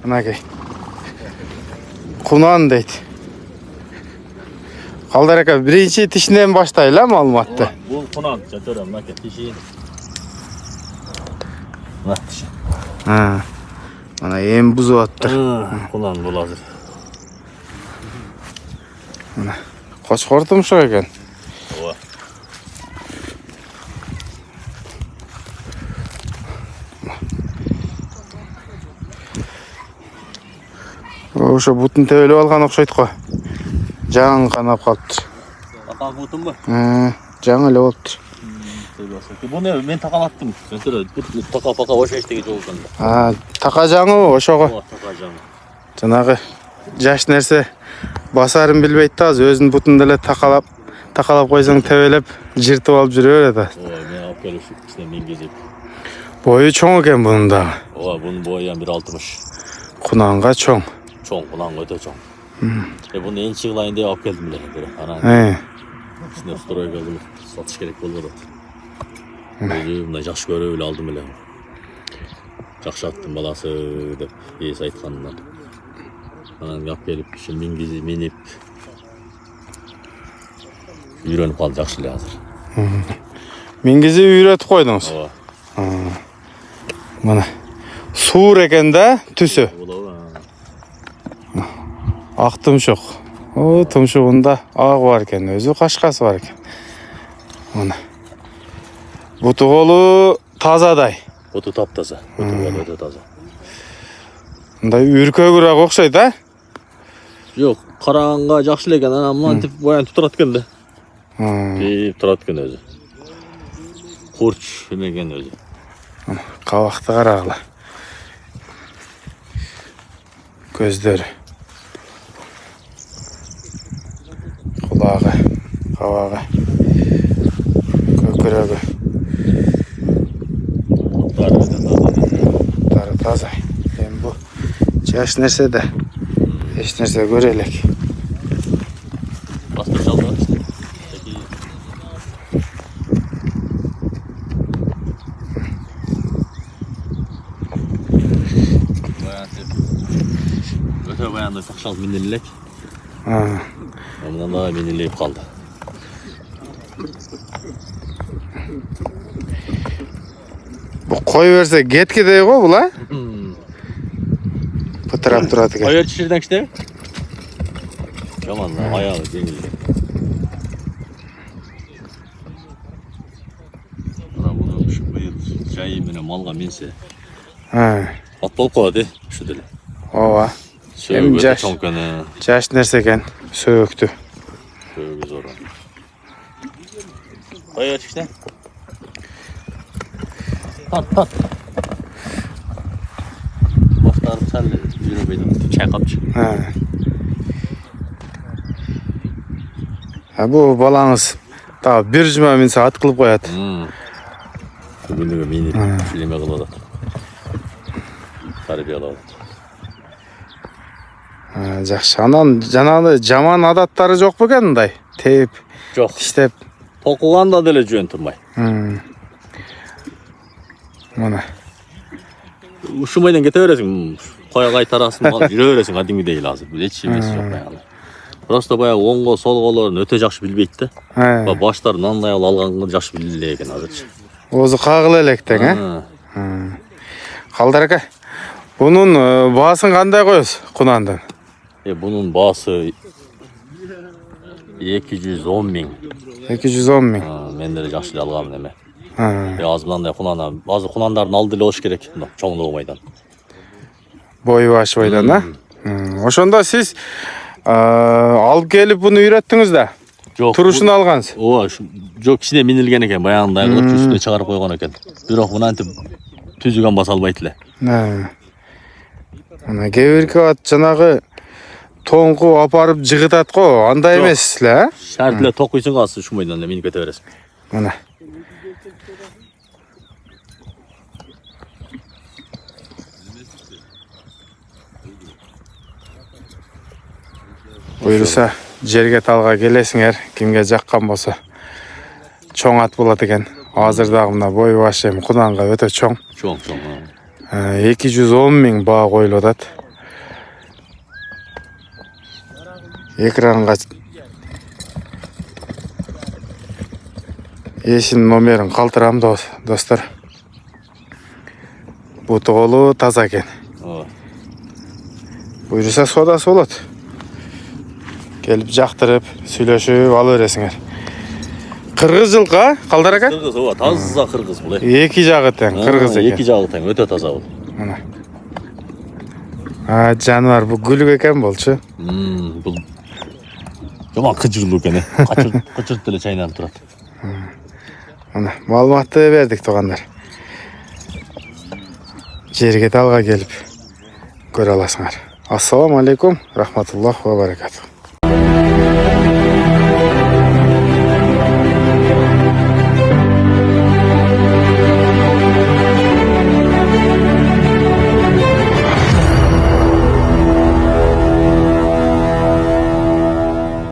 Мынакей. Кунан дейт. Калдар ака, биринчи тишинен баштайлы маалыматты. Бул кунан, жатырам, мынакей тишин. Мына тишин. Мына эми бузуп аттыр. Кунан бул азыр. Мына кочкор тумшук экен. Ооба. Ошо бутун тебелеп алган окшойт го. Жаңы канап калыптыр. Така бутунбу? Жаңы эле болуптур. Буну мен такалаттым. Така пака ошо эштеге жолгонда. Така жаңы ошого. Така жаңы. Жанагы жаш нерсе басарын билбейт да, өзүнүн бутун деле такалап койсоң тебелеп жыртып алып жүрө берет. Мен алып келип ушуна мингизип. Бою чоң экен bunun дагы. Bunun boyu 1.60. Кунанга чоң. Чоң, кунанга өтө чоң. Буну энчи кылайын деп алып келдим эле. Анан ичине стройга кылып сатыш керек болуп атат. Өзү мындай жакшы көрүп эле алдым эле. Жакшы аттын баласы деп ээси айтканынан. Анан алып келип ушул мингизип минип үйрөнүп калды жакшы эле азыр. Мингизип үйрөтүп койдуңуз. Ооба. Мына суур экен да түсү. Ак тумшук. Тумшугунда агы бар экен, өзү кашкасы бар экен. Мына. Буту колу тазадай. Буту таптаза. Буту колу өтө таза. Мындай үркөгүрөөк окшойт, а? Жок, караганга жакшы эле экен. Анан мынтип баягы турат экен да. Турат экен өзү. Курч эмеген өзү. Кабакты карагыла. Көздөрү. Кулагы, кабагы. Көкүрөгү. Тары таза. Эми бу жаш нерсе да эч нерсе көрө элек. Басты чалдырат. Өтө баягындай такшал минеле элек. Мындан да минелеп калды. Бу кой берсе кеткидей го бул, а? Пытырап турат экен. Кой чиширден кичте? Жаман, аягы жеңил. Мына буну ушу быйыл жайы менен малга минсе. Ат болуп калат, ушу деле. Ооба. Эми жаш нерсе экен, сөөктү. Сөөгү зор. Кой чиште? Тат. Баштарып сәл жүрөбөйдү, чайкапчы. Бу балаңыз та бир жума минсе ат кылып коят. Бүгүнүгө минип, шилеме кылып атат. Тарбиялап атат. Жакшы. Анан жанагы жаман адаттары жок бекен мындай? Теп, жок. Тиштеп. Токуганда деле жөн турмай. Мына. Ушумайдан кете бересиң, коя кайтарасын, жүрө бересиң кадимгидей эле азыр. Эч эмеси жок баягы. Просто баягы оңго солголорун өтө жакшы билбейт да. Баштарын андай алганга жакшы биле экен азырчы. Өзү кагыла элек тең, Калдар ака. Бунун баасын кандай коесуз кунандын? Bunun baası 210 min. 210 min. Men de жақсы алғам неме. Az mынандай кунан, азыр кунандардын алды эле болуш керек, чоңдугу майдан. Бою ашбайдан, а? Ошондо сиз алып келип буну үйрөттүңүз да? Жок. Турушун алгансыз? Ооба, жок, кичине минилген экен, баягындай кылып үстүнө чыгарып койгон экен. Бирок мынантип түзүгөн баса албайт эле. Мына кээ ат жанагы тоңку апарып жыгытат го, андай эмес эле, а? Шарт эле токуйсуң азыр ушумайдан эле минип кете бересиң. Мына. Буйруса жерге талга келесиңер, кимге жаккан болсо. Чоң ат болот экен. Азыр дагы мына бой баш эми кунанга өтө чоң. Чоң. 210 миң баа коюлуп атат. экранга эшин номерин калтырам достор. Буту колу таза экен. Ооба. Буюрса содасы болот. Келип жактырып, сүйлөшүп ала бересиңер. Кыргыз жылкы, а? Калдар ака? Кыргыз, ооба, таза кыргыз бул. Эки жагы тең, кыргыз экен. Эки жагы тең, өтө таза бул. Мына. Жаныбар бул гүлүк экен болчу. Бул жаман кыжырлуу экен. Кычырт деле чайнанып турат. Мына маалыматты бердик туугандар. Жерге талга келип көрө аласыңар. Ассаламу алейкум, рахматуллах ва баракатух.